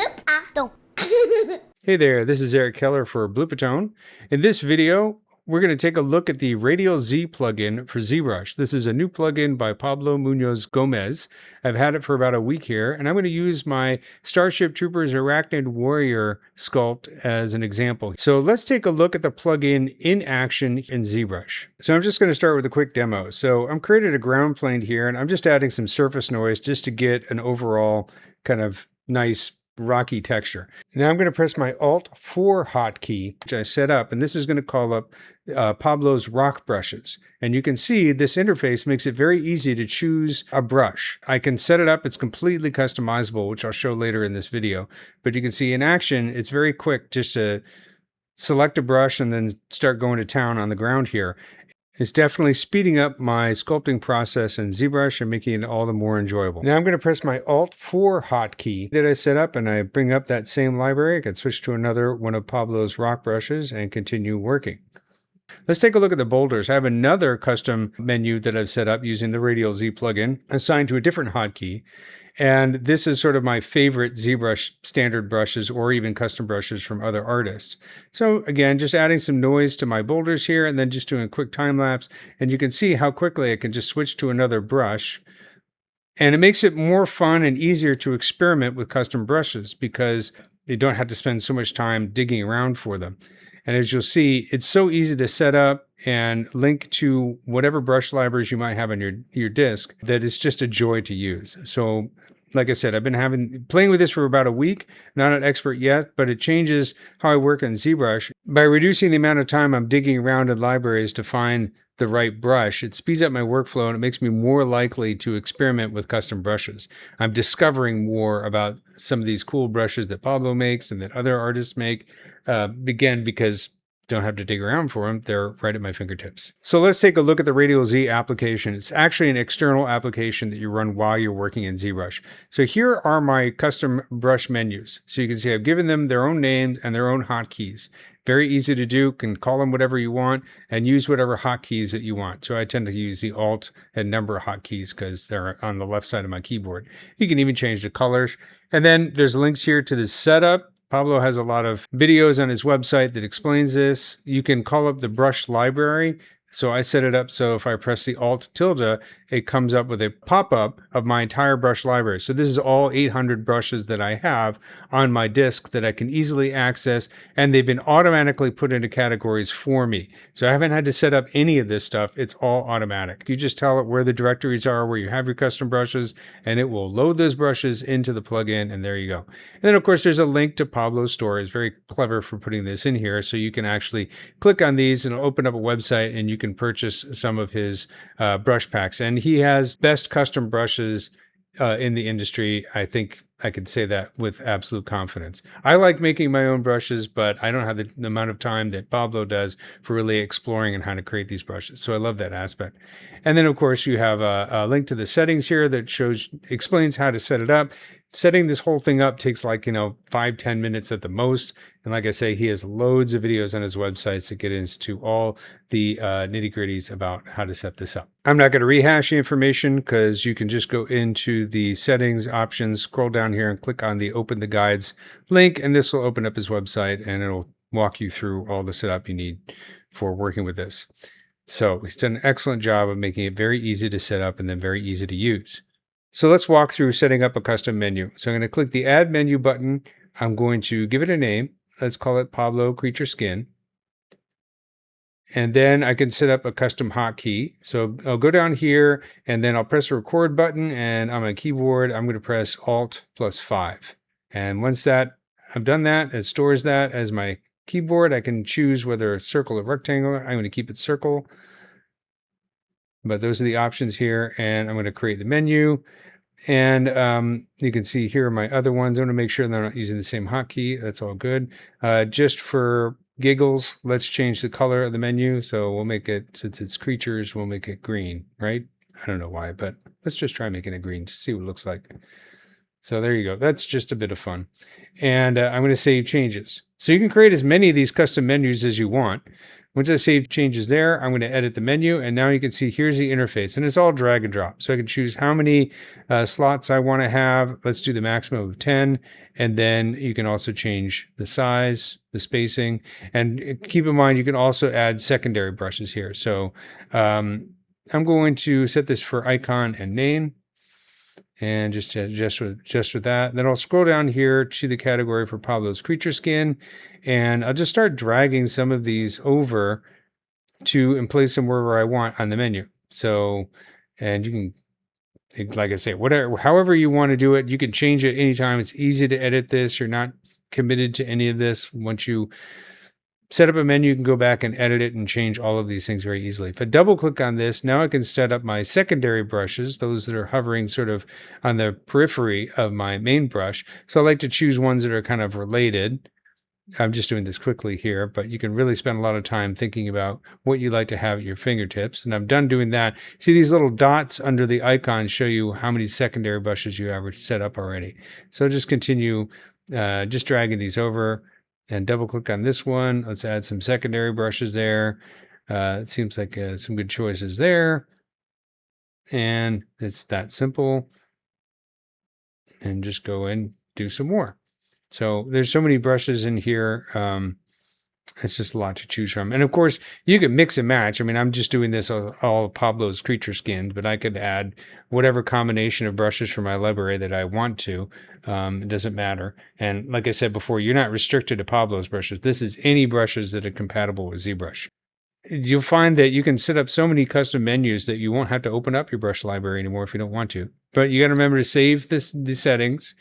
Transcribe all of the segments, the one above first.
Bloopatone. Hey there, this is Eric Keller for Bloopatone. In this video, we're going to take a look at the RadialZ plugin for ZBrush. This is a new plugin by Pablo Munoz Gomez. I've had it for about a week here, and I'm going to use my Starship Troopers Arachnid Warrior sculpt as an example. So let's take a look at the plugin in action in ZBrush. So I'm just going to start with a quick demo. So I'm created a ground plane here, and I'm just adding some surface noise just to get an overall kind of nice rocky texture. Now I'm going to press my Alt-4 hotkey, which I set up, and this is going to call up Pablo's rock brushes. And you can see this interface makes it very easy to choose a brush. I can set it up. It's completely customizable, which I'll show later in this video. But you can see in action, it's very quick just to select a brush and then start going to town on the ground here. It's definitely speeding up my sculpting process in ZBrush and making it all the more enjoyable. Now I'm going to press my Alt-4 hotkey that I set up, and I bring up that same library. I can switch to another one of Pablo's rock brushes and continue working. Let's take a look at the boulders. I have another custom menu that I've set up using the RadialZ plugin assigned to a different hotkey. And this is sort of my favorite ZBrush standard brushes or even custom brushes from other artists. So again, just adding some noise to my boulders here and then just doing a quick time lapse. And you can see how quickly I can just switch to another brush. And it makes it more fun and easier to experiment with custom brushes because you don't have to spend so much time digging around for them. And as you'll see, it's so easy to set up and link to whatever brush libraries you might have on your disk that it's just a joy to use. So like I said, I've been playing with this for about a week, not an expert yet, but it changes how I work in ZBrush. By reducing the amount of time I'm digging around in libraries to find the right brush, it speeds up my workflow and it makes me more likely to experiment with custom brushes. I'm discovering more about some of these cool brushes that Pablo makes and that other artists make, again, because don't have to dig around for them. They're right at my fingertips. So let's take a look at the RadialZ application. It's actually an external application that you run while you're working in ZBrush. So here are my custom brush menus. So you can see I've given them their own names and their own hotkeys. Very easy to do. Can call them whatever you want and use whatever hotkeys that you want. So I tend to use the Alt and number hotkeys because they're on the left side of my keyboard. You can even change the colors. And then there's links here to the setup. Pablo has a lot of videos on his website that explains this. You can call up the brush library. So I set it up so if I press the Alt tilde, it comes up with a pop-up of my entire brush library. So this is all 800 brushes that I have on my disk that I can easily access, and they've been automatically put into categories for me. So I haven't had to set up any of this stuff. It's all automatic. You just tell it where the directories are, where you have your custom brushes, and it will load those brushes into the plugin, and there you go. And then, of course, there's a link to Pablo's store. It's very clever for putting this in here, so you can actually click on these, and it'll open up a website, and you can purchase some of his brush packs. And he has best custom brushes in the industry. I think I could say that with absolute confidence. I like making my own brushes, but I don't have the amount of time that Pablo does for really exploring and how to create these brushes. So I love that aspect. And then, of course, you have a link to the settings here that explains how to set it up. Setting this whole thing up takes 5-10 minutes at the most. And like I say, he has loads of videos on his websites that get into all the nitty-gritties about how to set this up. I'm not going to rehash the information because you can just go into the settings options, scroll down here and click on the Open the Guides link, and this will open up his website and it'll walk you through all the setup you need for working with this. So he's done an excellent job of making it very easy to set up and then very easy to use. So let's walk through setting up a custom menu. So I'm going to click the Add Menu button. I'm going to give it a name. Let's call it Pablo Creature Skin. And then I can set up a custom hotkey. So I'll go down here and then I'll press the record button, and on my keyboard, I'm going to press Alt+5. And once I've done that, it stores that as my keyboard. I can choose whether circle or rectangle. I'm going to keep it circle. But those are the options here, and I'm going to create the menu. And you can see here are my other ones. I want to make sure that I'm not using the same hotkey. That's all good. Just for giggles, let's change the color of the menu. So we'll make it, since it's creatures, we'll make it green, right? I don't know why, but let's just try making it green to see what it looks like. So there you go. That's just a bit of fun. And I'm going to save changes. So you can create as many of these custom menus as you want. Once I save changes there, I'm going to edit the menu, and now you can see here's the interface, and it's all drag and drop. So I can choose how many slots I want to have. Let's do the maximum of 10, and then you can also change the size, the spacing, and keep in mind you can also add secondary brushes here. So I'm going to set this for icon and name, and just with that. Then I'll scroll down here to the category for Pablo's creature skin, and I'll just start dragging some of these over and place them wherever I want on the menu. So, and you can, like I say, whatever, however you want to do it, you can change it anytime. It's easy to edit this. You're not committed to any of this. Once you set up a menu, you can go back and edit it and change all of these things very easily. If I double click on this, now I can set up my secondary brushes, those that are hovering sort of on the periphery of my main brush. So I like to choose ones that are kind of related. I'm just doing this quickly here, but you can really spend a lot of time thinking about what you like to have at your fingertips. And I'm done doing that. See, these little dots under the icon show you how many secondary brushes you have set up already. So just continue just dragging these over and double click on this one. Let's add some secondary brushes there. It seems like some good choices there. And it's that simple. And just go and do some more. So there's so many brushes in here. It's just a lot to choose from. And of course, you can mix and match. I mean, I'm just doing this all Pablo's creature skins, but I could add whatever combination of brushes from my library that I want to. It doesn't matter. And like I said before, you're not restricted to Pablo's brushes. This is any brushes that are compatible with ZBrush. You'll find that you can set up so many custom menus that you won't have to open up your brush library anymore if you don't want to. But you got to remember to save the settings.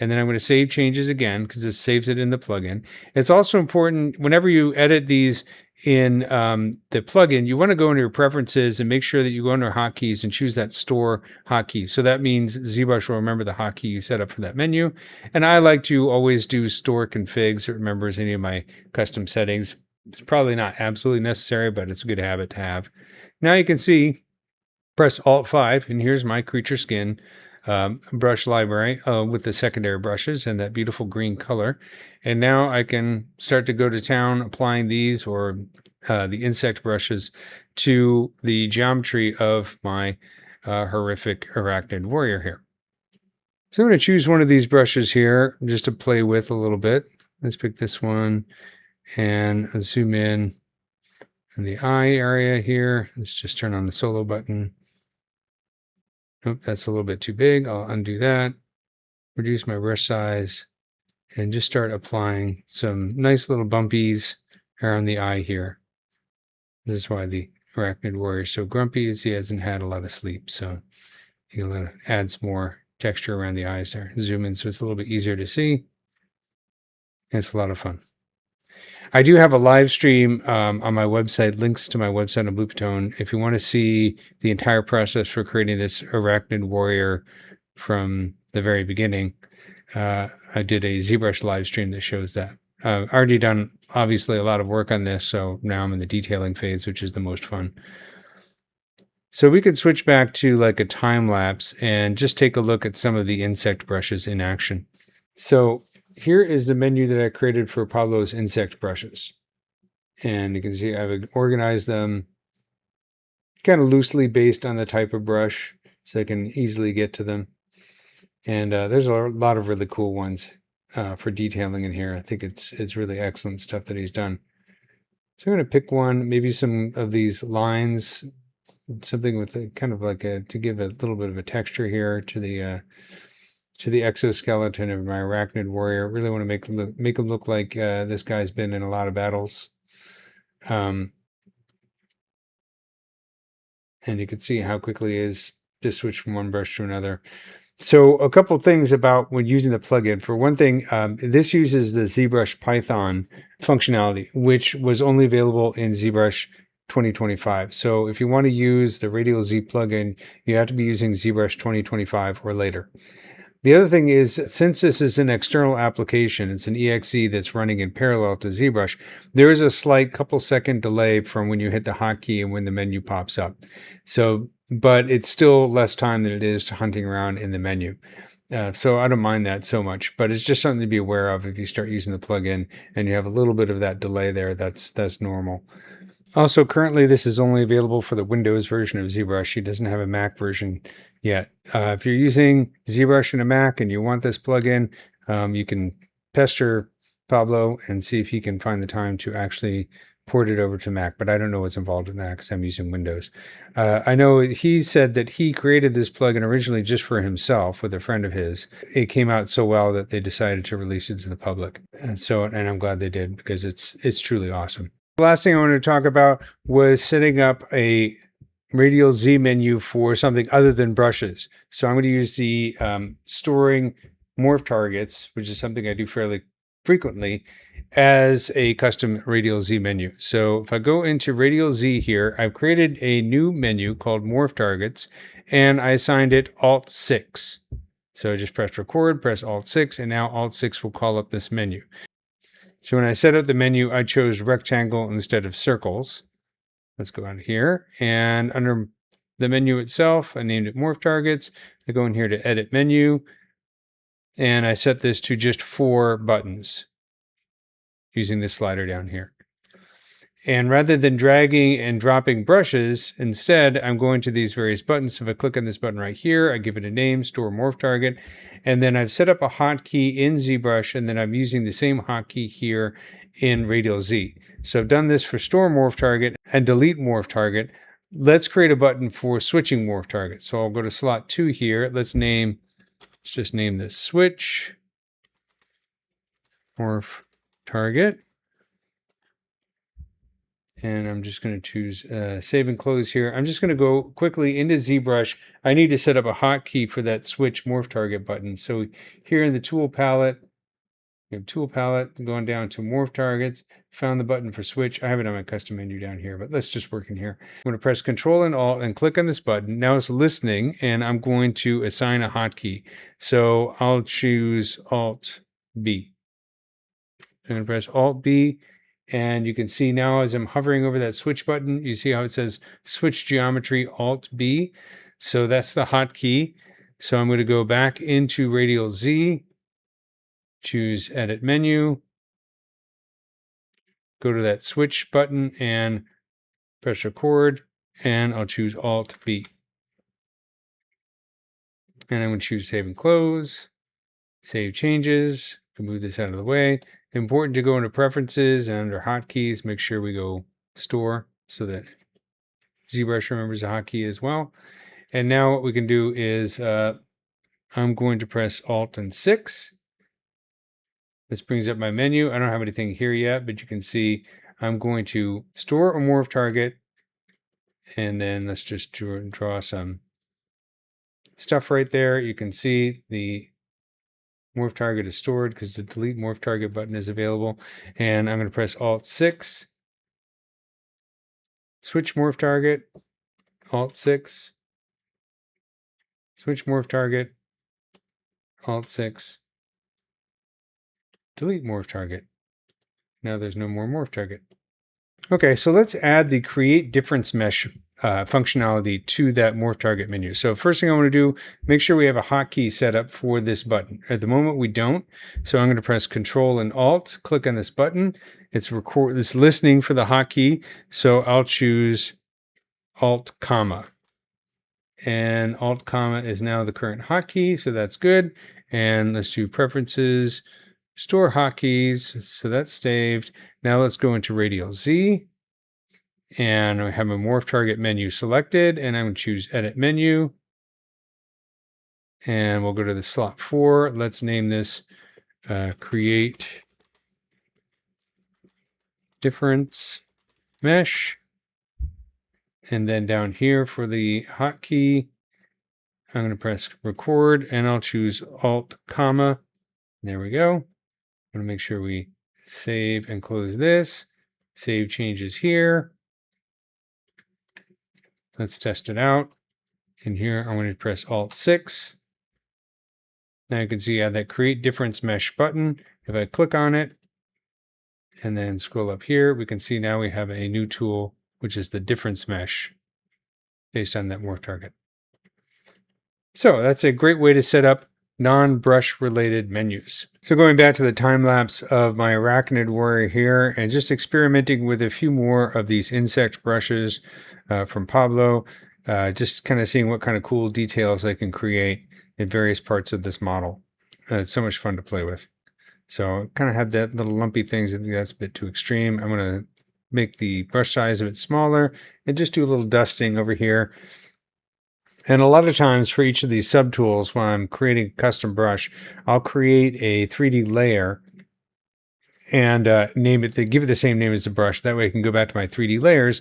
And then I'm going to save changes again because it saves it in the plugin. It's also important whenever you edit these in the plugin, you want to go into your preferences and make sure that you go under hotkeys and choose that store hotkey. So that means ZBrush will remember the hotkey you set up for that menu. And I like to always do store config so it remembers any of my custom settings. It's probably not absolutely necessary, but it's a good habit to have. Now you can see, press Alt-5, and here's my creature skin brush library with the secondary brushes and that beautiful green color. And now I can start to go to town applying these or the insect brushes to the geometry of my horrific Arachnid Warrior here. So I'm going to choose one of these brushes here just to play with a little bit. Let's pick this one and zoom in the eye area here. Let's just turn on the solo button. Nope, that's a little bit too big. I'll undo that, reduce my brush size, and just start applying some nice little bumpies around the eye here. This is why the Arachnid Warrior is so grumpy, is he hasn't had a lot of sleep. So he'll add some more texture around the eyes there. Zoom in so it's a little bit easier to see. It's a lot of fun. I do have a live stream on my website, links to my website on Bloopatone. If you want to see the entire process for creating this Arachnid Warrior from the very beginning, I did a ZBrush live stream that shows that. I've already done, obviously, a lot of work on this, so now I'm in the detailing phase, which is the most fun. So we could switch back to like a time lapse and just take a look at some of the insect brushes in action. So here is the menu that I created for Pablo's insect brushes. And you can see I've organized them kind of loosely based on the type of brush so I can easily get to them. And there's a lot of really cool ones for detailing in here. I think it's really excellent stuff that he's done. So I'm going to pick one, maybe some of these lines, something with a, kind of like to give a little bit of a texture here to the exoskeleton of my Arachnid Warrior. Really want to make him look like this guy's been in a lot of battles. And you can see how quickly it is to switch from one brush to another. So a couple of things about when using the plugin. For one thing, this uses the ZBrush Python functionality, which was only available in ZBrush 2025. So if you want to use the RadialZ plugin, you have to be using ZBrush 2025 or later. The other thing is, since this is an external application, it's an exe that's running in parallel to ZBrush, there is a slight couple second delay from when you hit the hotkey and when the menu pops up. So, but it's still less time than it is to hunting around in the menu. So I don't mind that so much, but it's just something to be aware of if you start using the plugin and you have a little bit of that delay there. That's normal. Also, currently this is only available for the Windows version of ZBrush. It doesn't have a Mac version yet. If you're using ZBrush in a Mac and you want this plugin, you can pester Pablo and see if he can find the time to actually port it over to Mac, but I don't know what's involved in that because I'm using Windows. I know he said that he created this plugin originally just for himself with a friend of his. It came out so well that they decided to release it to the public. And I'm glad they did because it's truly awesome. The last thing I wanted to talk about was setting up a Radial Z menu for something other than brushes. So I'm going to use the storing morph targets, which is something I do fairly frequently, as a custom Radial Z menu. So if I go into Radial Z here, I've created a new menu called morph targets, and I assigned it Alt 6. So I just press record, press Alt 6, and now Alt 6 will call up this menu. So when I set up the menu, I chose rectangle instead of circles. Let's go out here, and under the menu itself, I named it morph targets. I go in here to edit menu, and I set this to just 4 buttons using this slider down here. And rather than dragging and dropping brushes, instead, I'm going to these various buttons. So if I click on this button right here, I give it a name, store morph target, and then I've set up a hotkey in ZBrush, and then I'm using the same hotkey here in Radial Z. So I've done this for store morph target and delete morph target. Let's create a button for switching morph target. So I'll go to slot 2 here. Let's just name this switch morph target. And I'm just going to choose save and close here. I'm just going to go quickly into ZBrush. I need to set up a hotkey for that switch morph target button. So here in the tool palette, we have tool palette going down to morph targets, found the button for switch. I have it on my custom menu down here, but let's just work in here. I'm going to press Control and Alt and click on this button. Now it's listening, and I'm going to assign a hotkey. So I'll choose Alt B. I'm going to press Alt B. And you can see now as I'm hovering over that switch button, you see how it says switch geometry Alt B. So that's the hotkey. So I'm going to go back into Radial Z, choose edit menu, go to that switch button and press record, and I'll choose Alt B. And I'm going to choose save and close, save changes, move this out of the way. Important to go into preferences and under hotkeys, make sure we go store so that ZBrush remembers the hotkey as well. And now what we can do is I'm going to press Alt and 6. This brings up my menu. I don't have anything here yet, but you can see I'm going to store a morph target. And then let's just draw some stuff right there. You can see the morph target is stored because the delete morph target button is available. And I'm going to press Alt 6, switch morph target, Alt 6, switch morph target, Alt 6, delete morph target. Now there's no more morph target. Okay, so let's add the create difference mesh functionality to that morph target menu. So first thing I want to do, make sure we have a hotkey set up for this button. At the moment we don't, so I'm going to press Control and Alt, click on this button. It's listening for the hotkey, so I'll choose Alt comma. And Alt comma is now the current hotkey, so that's good. And let's do preferences, store hotkeys, so that's saved. Now let's go into Radial Z. And I have my morph target menu selected, and I'm going to choose edit menu. And we'll go to the slot 4. Let's name this create difference mesh. And then down here for the hotkey, I'm going to press record, and I'll choose Alt comma. There we go. I'm going to make sure we save and close this. Save changes here. Let's test it out. And here I'm going to press Alt 6. Now you can see I have that create difference mesh button. If I click on it and then scroll up here, we can see now we have a new tool, which is the difference mesh based on that morph target. So that's a great way to set up non-brush related menus. So going back to the time lapse of my Arachnid Warrior here and just experimenting with a few more of these insect brushes from Pablo, just kind of seeing what kind of cool details I can create in various parts of this model. It's so much fun to play with. So kind of have that little lumpy things. I think that's a bit too extreme. I'm going to make the brush size a bit smaller and just do a little dusting over here. And a lot of times for each of these subtools, when I'm creating a custom brush, I'll create a 3D layer and name it, give it the same name as the brush. That way I can go back to my 3D layers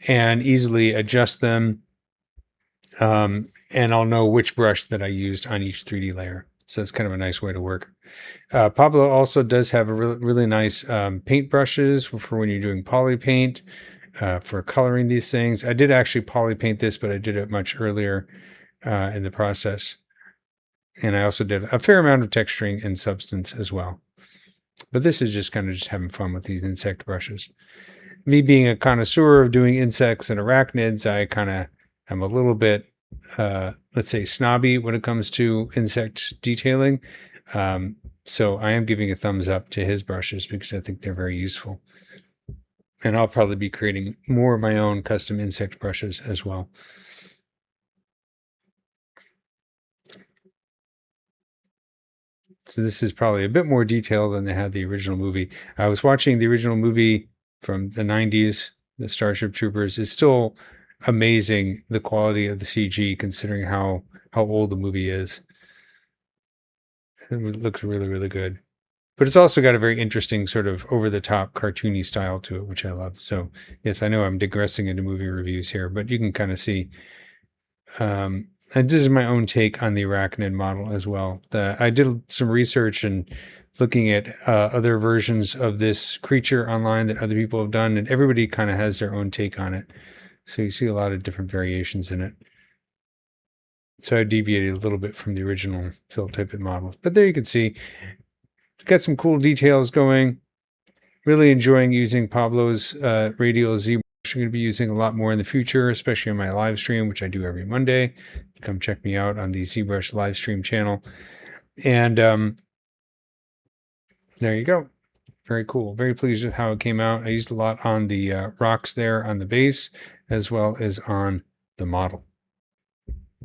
and easily adjust them. And I'll know which brush that I used on each 3D layer. So it's kind of a nice way to work. Pablo also does have a really nice paint brushes for when you're doing poly paint, for coloring these things. I did actually poly paint this, but I did it much earlier in the process. And I also did a fair amount of texturing and substance as well. But this is just kind of just having fun with these insect brushes. Me being a connoisseur of doing insects and arachnids, I kind of am a little bit, let's say, snobby when it comes to insect detailing. So I am giving a thumbs up to his brushes because I think they're very useful. And I'll probably be creating more of my own custom insect brushes as well. So this is probably a bit more detailed than they had the original movie. I was watching the original movie from the 90s, the Starship Troopers. It's still amazing, the quality of the CG, considering how old the movie is. It looks really, really good. But it's also got a very interesting sort of over-the-top cartoony style to it, which I love. So yes, I know I'm digressing into movie reviews here, but you can kind of see. And this is my own take on the Arachnid model as well. I did some research and looking at other versions of this creature online that other people have done, and everybody kind of has their own take on it. So you see a lot of different variations in it. So I deviated a little bit from the original Phil Tippett model. But there you can see, got some cool details going. Really enjoying using Pablo's RadialZ. I'm going to be using a lot more in the future, especially on my live stream, which I do every Monday. Come check me out on the ZBrush live stream channel. And there you go. Very cool. Very pleased with how it came out. I used a lot on the rocks there on the base, as well as on the model.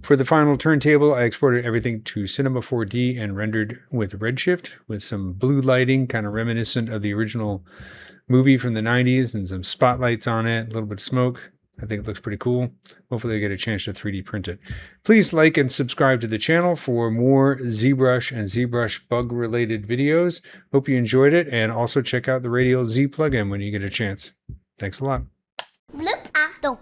For the final turntable, I exported everything to Cinema 4D and rendered with Redshift with some blue lighting, kind of reminiscent of the original movie from the 90s, and some spotlights on it, a little bit of smoke. I think it looks pretty cool. Hopefully I get a chance to 3D print it. Please like and subscribe to the channel for more ZBrush and ZBrush bug-related videos. Hope you enjoyed it, and also check out the RadialZ plugin when you get a chance. Thanks a lot. Bloopatone.